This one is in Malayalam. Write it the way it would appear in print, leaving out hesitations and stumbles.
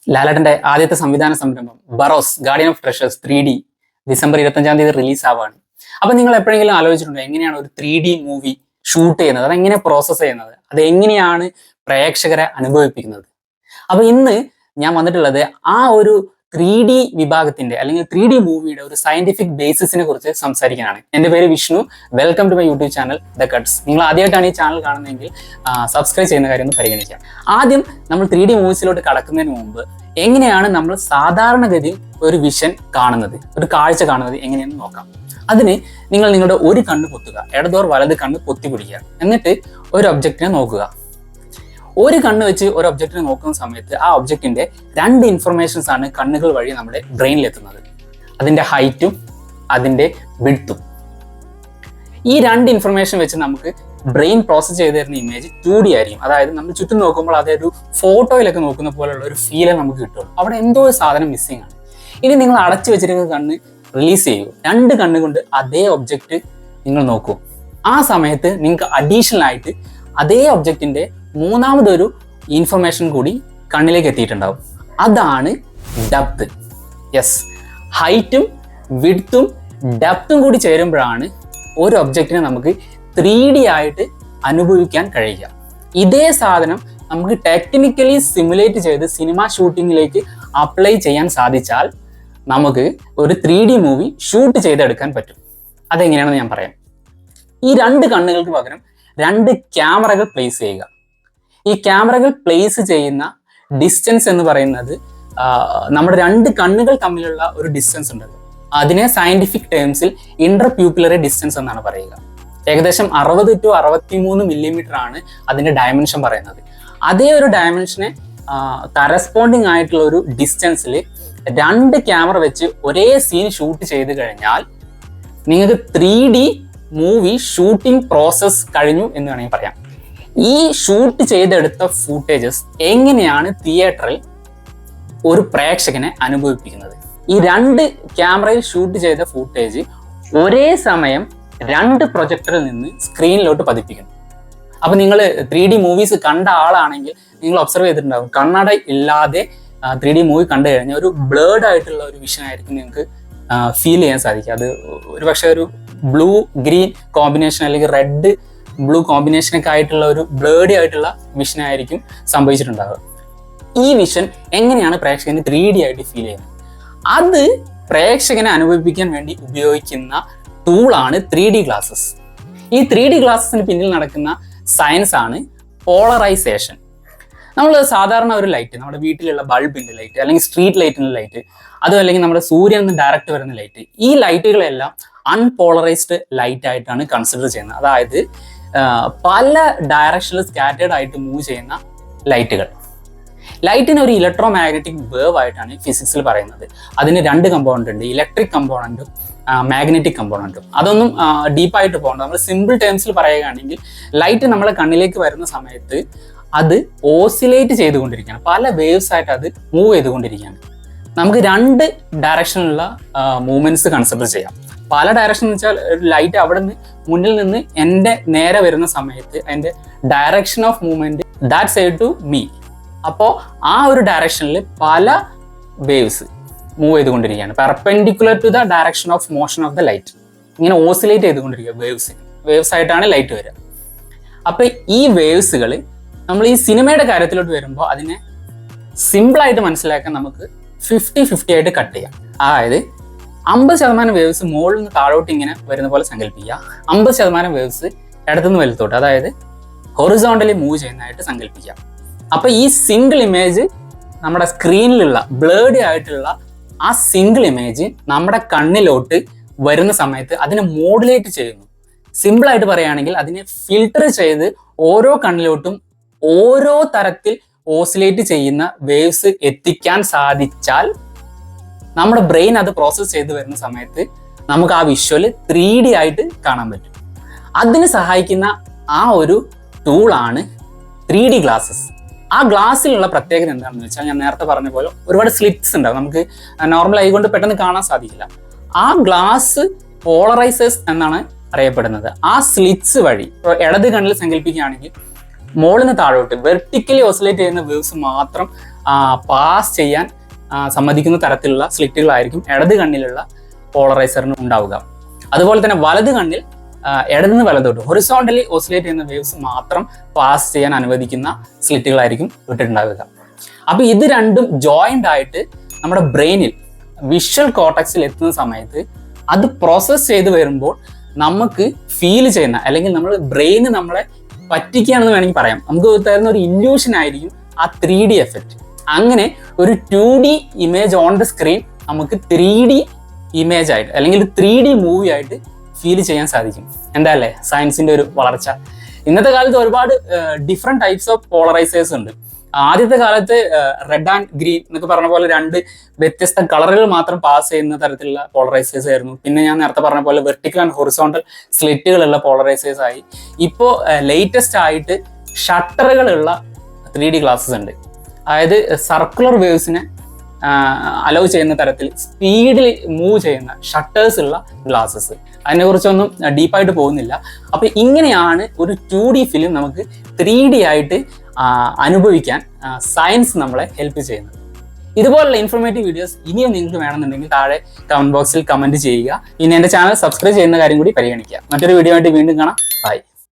ലാലേട്ടന്റെ ആദ്യത്തെ സംവിധാന സംരംഭം Barroz Guardian of Treasures 3D December 25-ാം തീയതി റിലീസ് ആവാണ്. അപ്പൊ നിങ്ങൾ എപ്പോഴെങ്കിലും ആലോചിച്ചിട്ടുണ്ടോ എങ്ങനെയാണ് ഒരു 3D മൂവി ഷൂട്ട് ചെയ്യുന്നത്, അതെങ്ങനെ പ്രോസസ്സ് ചെയ്യുന്നത്, അത് എങ്ങനെയാണ് പ്രേക്ഷകരെ അനുഭവിപ്പിക്കുന്നത്? അപ്പൊ ഇന്ന് ഞാൻ വന്നിട്ടുള്ളത് ആ ഒരു 3D വിഭാഗത്തിന്റെ അല്ലെങ്കിൽ 3D മൂവിയുടെ ഒരു സയന്റിഫിക് ബേസിസിനെ കുറിച്ച് സംസാരിക്കാനാണ്. എൻ്റെ പേര് Vishnu. Welcome to my YouTube channel The Cuts. നിങ്ങൾ ആദ്യമായിട്ടാണ് ഈ ചാനൽ കാണുന്നതെങ്കിൽ സബ്സ്ക്രൈബ് ചെയ്യുന്ന കാര്യം ഒന്ന് പരിഗണിക്കാം. ആദ്യം നമ്മൾ 3D മൂവീസിലോട്ട് കടക്കുന്നതിന് മുമ്പ് എങ്ങനെയാണ് നമ്മൾ സാധാരണഗതിയിൽ ഒരു വിഷൻ കാണുന്നത്, ഒരു കാഴ്ച കാണുന്നത് എങ്ങനെയാണെന്ന് നോക്കാം. അതിന് നിങ്ങൾ നിങ്ങളുടെ ഒരു കണ്ണ് പൊത്തുക, ഇടതോർ വലത് കണ്ണ് പൊത്തി പിടിക്കുക, എന്നിട്ട് ഒരു ഒബ്ജക്റ്റിനെ നോക്കുക. ഒരു കണ്ണ് വെച്ച് ഒരു ഒബ്ജക്റ്റിനെ നോക്കുന്ന സമയത്ത് ആ ഒബ്ജക്റ്റിന്റെ രണ്ട് ഇൻഫർമേഷൻസ് ആണ് കണ്ണുകൾ വഴി നമ്മുടെ ബ്രെയിനിൽ എത്തുന്നത്. അതിന്റെ ഹൈറ്റും അതിന്റെ വിഡ്ത്തും. ഈ രണ്ട് ഇൻഫർമേഷൻ വെച്ച് നമുക്ക് ബ്രെയിൻ പ്രോസസ് ചെയ്ത് തരുന്ന ഇമേജ് 2D ആയിരിക്കും. അതായത് നമ്മൾ ചുറ്റും നോക്കുമ്പോൾ അതൊരു ഫോട്ടോയിലൊക്കെ നോക്കുന്ന പോലെയുള്ള ഒരു ഫീല് നമുക്ക് കിട്ടുള്ളൂ. അവിടെ എന്തോ ഒരു സാധനം മിസ്സിംഗ് ആണ്. ഇനി നിങ്ങൾ അടച്ചു വെച്ചിരിക്കുന്ന കണ്ണ് റിലീസ് ചെയ്യൂ, രണ്ട് കണ്ണുകൊണ്ട് അതേ ഒബ്ജക്റ്റ് നിങ്ങൾ നോക്കൂ. ആ സമയത്ത് നിങ്ങൾക്ക് അഡീഷണൽ ആയിട്ട് അതേ ഒബ്ജക്റ്റിന്റെ മൂന്നാമതൊരു ഇൻഫർമേഷൻ കൂടി കണ്ണിലേക്ക് എത്തിയിട്ടുണ്ടാവും. അതാണ് ഡെപ്ത്. യെസ്, ഹൈറ്റും വിഡ്ത്തും ഡെപ്തും കൂടി ചേരുമ്പോഴാണ് ഒരു ഒബ്ജക്റ്റിനെ നമുക്ക് 3D ആയിട്ട് അനുഭവിക്കാൻ കഴിയുക. ഇതേ സാധനം നമുക്ക് ടെക്നിക്കലി സിമുലേറ്റ് ചെയ്ത് സിനിമ ഷൂട്ടിങ്ങിലേക്ക് അപ്ലൈ ചെയ്യാൻ സാധിച്ചാൽ നമുക്ക് ഒരു 3D മൂവി ഷൂട്ട് ചെയ്തെടുക്കാൻ പറ്റും. അതെങ്ങനെയാണെന്ന് ഞാൻ പറയാം. ഈ രണ്ട് കണ്ണുകൾക്ക് പകരം രണ്ട് ക്യാമറകൾ പ്ലേസ് ചെയ്യുക. ഈ ക്യാമറകൾ പ്ലേസ് ചെയ്യുന്ന ഡിസ്റ്റൻസ് എന്ന് പറയുന്നത് നമ്മുടെ രണ്ട് കണ്ണുകൾ തമ്മിലുള്ള ഒരു ഡിസ്റ്റൻസ് ഉണ്ടല്ലോ, അതിനെ സയന്റിഫിക് ടേംസിൽ ഇന്റർ പ്യൂപ്പിലറി ഡിസ്റ്റൻസ് എന്നാണ് പറയുക. ഏകദേശം 60 to 63 മില്ലിമീറ്റർ ആണ് അതിന്റെ ഡയമെൻഷൻ പറയുന്നത്. അതേ ഒരു ഡയമെൻഷനെ കറസ്പോണ്ടിങ് ആയിട്ടുള്ള ഒരു ഡിസ്റ്റൻസിൽ രണ്ട് ക്യാമറ വെച്ച് ഒരേ സീൻ ഷൂട്ട് ചെയ്ത് കഴിഞ്ഞാൽ നിങ്ങൾക്ക് 3D മൂവി ഷൂട്ടിംഗ് പ്രോസസ് കഴിഞ്ഞു എന്ന് വേണമെങ്കിൽ പറയാം. ഈ ഷൂട്ട് ചെയ്തെടുത്ത ഫൂട്ടേജസ് എങ്ങനെയാണ് തിയേറ്ററിൽ ഒരു പ്രേക്ഷകനെ അനുഭവിപ്പിക്കുന്നത്? ഈ രണ്ട് ക്യാമറയിൽ ഷൂട്ട് ചെയ്ത ഫൂട്ടേജ് ഒരേ സമയം രണ്ട് പ്രൊജക്ടറിൽ നിന്ന് സ്ക്രീനിലോട്ട് പതിപ്പിക്കുന്നു. അപ്പൊ നിങ്ങൾ 3D മൂവീസ് കണ്ട ആളാണെങ്കിൽ നിങ്ങൾ ഒബ്സർവ് ചെയ്തിട്ടുണ്ടാകും, കണ്ണട ഇല്ലാതെ 3D മൂവി കണ്ടു കഴിഞ്ഞാൽ ഒരു ബ്ലേർഡ് ആയിട്ടുള്ള ഒരു വിഷൻ ആയിരിക്കും നിങ്ങൾക്ക് ഫീൽ ചെയ്യാൻ സാധിക്കും. അത് ഒരു പക്ഷേ ഒരു ബ്ലൂ ഗ്രീൻ കോമ്പിനേഷൻ അല്ലെങ്കിൽ റെഡ് ബ്ലൂ കോമ്പിനേഷനൊക്കെ ആയിട്ടുള്ള ഒരു ബ്ലേർഡി ആയിട്ടുള്ള വിഷൻ ആയിരിക്കും സംഭവിച്ചിട്ടുണ്ടാവുക. ഈ വിഷൻ എങ്ങനെയാണ് പ്രേക്ഷകന് 3D ആയിട്ട് ഫീൽ ചെയ്യുന്നത്? അത് പ്രേക്ഷകനെ അനുഭവിപ്പിക്കാൻ വേണ്ടി ഉപയോഗിക്കുന്ന ടൂളാണ് 3D ഗ്ലാസസ്. ഈ 3D ഗ്ലാസസിന് പിന്നിൽ നടക്കുന്ന സയൻസ് ആണ് പോളറൈസേഷൻ. നമ്മൾ സാധാരണ ഒരു ലൈറ്റ്, നമ്മുടെ വീട്ടിലുള്ള ബൾബിന്റെ ലൈറ്റ് അല്ലെങ്കിൽ സ്ട്രീറ്റ് ലൈറ്റിന്റെ ലൈറ്റ്, അതും അല്ലെങ്കിൽ നമ്മുടെ സൂര്യനിൽ നിന്ന് ഡയറക്റ്റ് വരുന്ന ലൈറ്റ്, ഈ ലൈറ്റുകളെല്ലാം അൺപോളറൈസ്ഡ് ലൈറ്റ് ആയിട്ടാണ് കൺസിഡർ ചെയ്യുന്നത്. അതായത് പല ഡയറക്ഷനിൽ സ്കാറ്റേർഡ് ആയിട്ട് മൂവ് ചെയ്യുന്ന ലൈറ്റുകൾ. ലൈറ്റിന് ഒരു ഇലക്ട്രോ മാഗ്നറ്റിക് വേവ് ആയിട്ടാണ് ഫിസിക്സിൽ പറയുന്നത്. അതിന് രണ്ട് കമ്പോണന്റ് ഉണ്ട്, ഇലക്ട്രിക് കമ്പോണന്റും മാഗ്നറ്റിക് കമ്പോണന്റും. അതൊന്നും ഡീപ്പായിട്ട് പോകണ്ട. നമ്മൾ സിമ്പിൾ ടേംസിൽ പറയുകയാണെങ്കിൽ ലൈറ്റ് നമ്മളെ കണ്ണിലേക്ക് വരുന്ന സമയത്ത് അത് ഓസിലേറ്റ് ചെയ്തുകൊണ്ടിരിക്കുകയാണ്, പല വേവ്സ് ആയിട്ട് അത് മൂവ് ചെയ്തുകൊണ്ടിരിക്കുകയാണ്. നമുക്ക് രണ്ട് ഡയറക്ഷനിലുള്ള മൂവ്മെന്റ്സ് കൺസിഡർ ചെയ്യാം. പല ഡയറക്ഷൻ എന്ന് വെച്ചാൽ ലൈറ്റ് അവിടെ നിന്ന് മുന്നിൽ നിന്ന് എൻ്റെ നേരെ വരുന്ന സമയത്ത് അതിൻ്റെ direction of movement that side to me. അപ്പോൾ ആ ഒരു ഡയറക്ഷനിൽ പല വേവ്സ് മൂവ് ചെയ്തുകൊണ്ടിരിക്കുകയാണ്, perpendicular to the direction of motion of the light. ഇങ്ങനെ ഓസിലേറ്റ് ചെയ്തുകൊണ്ടിരിക്കുക, വേവ്സ് ആയിട്ടാണ് ലൈറ്റ് വരിക. അപ്പൊ ഈ വേവ്സുകൾ നമ്മൾ ഈ സിനിമയുടെ കാര്യത്തിലോട്ട് വരുമ്പോൾ അതിനെ സിമ്പിളായിട്ട് മനസ്സിലാക്കാൻ നമുക്ക് 50-50 ആയിട്ട് കട്ട് ചെയ്യാം. അതായത് 50% വേവ്സ് മുകളിൽ നിന്ന് താഴോട്ട് ഇങ്ങനെ വരുന്ന പോലെ സങ്കല്പിക്കുക, 50% വേവ്സ് ഇടത്തുനിന്ന് വലത്തോട്ട്, അതായത് ഹൊറിസോണ്ടലി മൂവ് ചെയ്യുന്നതായിട്ട് സങ്കല്പിക്കുക. അപ്പൊ ഈ സിംഗിൾ ഇമേജ് നമ്മുടെ സ്ക്രീനിലുള്ള ബ്ലേർഡി ആയിട്ടുള്ള ആ സിംഗിൾ ഇമേജ് നമ്മുടെ കണ്ണിലോട്ട് വരുന്ന സമയത്ത് അതിനെ മോഡുലേറ്റ് ചെയ്യുന്നു. സിമ്പിളായിട്ട് പറയുകയാണെങ്കിൽ അതിനെ ഫിൽട്ടർ ചെയ്ത് ഓരോ കണ്ണിലോട്ടും ഓരോ തരത്തിൽ ഓസിലേറ്റ് ചെയ്യുന്ന വേവ്സ് എത്തിക്കാൻ സാധിച്ചാൽ നമ്മുടെ ബ്രെയിൻ അത് പ്രോസസ്സ് ചെയ്ത് വരുന്ന സമയത്ത് നമുക്ക് ആ വിഷ്വല് 3D ആയിട്ട് കാണാൻ പറ്റും. അതിന് സഹായിക്കുന്ന ആ ഒരു ടൂളാണ് 3D ഗ്ലാസസ്. ആ ഗ്ലാസ്സിലുള്ള പ്രത്യേകത എന്താണെന്ന് വെച്ചാൽ ഞാൻ നേരത്തെ പറഞ്ഞ പോലെ ഒരുപാട് സ്ലിറ്റ്സ് ഉണ്ടാവും, നമുക്ക് നോർമൽ ഐ കൊണ്ട് പെട്ടെന്ന് കാണാൻ സാധിക്കില്ല. ആ ഗ്ലാസ് പോളറൈസേഴ്സ് എന്നാണ് അറിയപ്പെടുന്നത്. ആ സ്ലിറ്റ്സ് വഴി ഇടത് കണ്ണിൽ സങ്കല്പിക്കുകയാണെങ്കിൽ മുകളിൽ നിന്ന് താഴോട്ട് വെർട്ടിക്കലി ഓസിലേറ്റ് ചെയ്യുന്ന വേവ്സ് മാത്രം പാസ് ചെയ്യാൻ സമ്മതിക്കുന്ന തരത്തിലുള്ള സ്ലിറ്റുകളായിരിക്കും ഇടത് കണ്ണിലുള്ള പോളറൈസറിന് ഉണ്ടാവുക. അതുപോലെ തന്നെ വലത് കണ്ണിൽ ഇടതുനിന്ന് വലതോട്ട് ഹൊറിസോണ്ടലി ഓസിലേറ്റ് ചെയ്യുന്ന വേവ്സ് മാത്രം പാസ് ചെയ്യാൻ അനുവദിക്കുന്ന സ്ലിറ്റുകളായിരിക്കും ഇട്ടിട്ടുണ്ടാവുക. അപ്പോൾ ഇത് രണ്ടും ജോയിൻ്റ് ആയിട്ട് നമ്മുടെ ബ്രെയിനിൽ വിഷ്വൽ കോർട്ടക്സിൽ എത്തുന്ന സമയത്ത് അത് പ്രോസസ്സ് ചെയ്ത് വരുമ്പോൾ നമുക്ക് ഫീൽ ചെയ്യുന്ന, അല്ലെങ്കിൽ നമ്മൾ ബ്രെയിന് നമ്മളെ പറ്റിക്കുകയാണെന്ന് വേണമെങ്കിൽ പറയാം, നമുക്ക് തരുന്ന ഒരു ഇല്യൂഷൻ ആയിരിക്കും ആ 3D എഫക്റ്റ്. അങ്ങനെ ഒരു 2D image on the screen നമുക്ക് 3D ഇമേജ് ആയിട്ട് അല്ലെങ്കിൽ 3D മൂവി ആയിട്ട് ഫീൽ ചെയ്യാൻ സാധിക്കും. എന്താ അല്ലേ സയൻസിന്റെ ഒരു വളർച്ച. ഇന്നത്തെ കാലത്ത് ഒരുപാട് ഡിഫറെന്റ് ടൈപ്സ് ഓഫ് പോളറൈസേഴ്സ് ഉണ്ട്. ആദ്യത്തെ കാലത്ത് റെഡ് ആൻഡ് ഗ്രീൻ എന്നൊക്കെ പറഞ്ഞ പോലെ 2 വ്യത്യസ്ത കളറുകൾ മാത്രം പാസ് ചെയ്യുന്ന തരത്തിലുള്ള പോളറൈസേഴ്സ് ആയിരുന്നു. പിന്നെ ഞാൻ നേരത്തെ പറഞ്ഞ പോലെ വെർട്ടിക്കൽ ആൻഡ് ഹൊറിസോണ്ടൽ സ്ലിറ്റുകളുള്ള പോളറൈസേഴ്സ് ആയി. ഇപ്പോൾ ലേറ്റസ്റ്റ് ആയിട്ട് ഷട്ടറുകളുള്ള 3D ഗ്ലാസ്സസ് ഉണ്ട്. അതായത് സർക്കുലർ വേവ്സിനെ അലോ ചെയ്യുന്ന തരത്തിൽ സ്പീഡിൽ മൂവ് ചെയ്യുന്ന ഷട്ടേഴ്സ് ഉള്ള ഗ്ലാസ്സസ്. അതിനെക്കുറിച്ചൊന്നും ഡീപ്പായിട്ട് പോകുന്നില്ല. അപ്പോൾ ഇങ്ങനെയാണ് ഒരു 2D ഫിലിം നമുക്ക് 3D ആയിട്ട് അനുഭവിക്കാൻ സയൻസ് നമ്മളെ ഹെൽപ്പ് ചെയ്യുന്നത്. ഇതുപോലുള്ള ഇൻഫോർമേറ്റീവ് വീഡിയോസ് ഇനിയും നിങ്ങൾക്ക് വേണമെന്നുണ്ടെങ്കിൽ താഴെ കമന്റ് ബോക്സിൽ കമന്റ് ചെയ്യുക. പിന്നെ എൻ്റെ ചാനൽ സബ്സ്ക്രൈബ് ചെയ്യുന്ന കാര്യം കൂടി പരിഗണിക്കുക. മറ്റൊരു വീഡിയോ ആയിട്ട് വീണ്ടും കാണാം. ബൈ.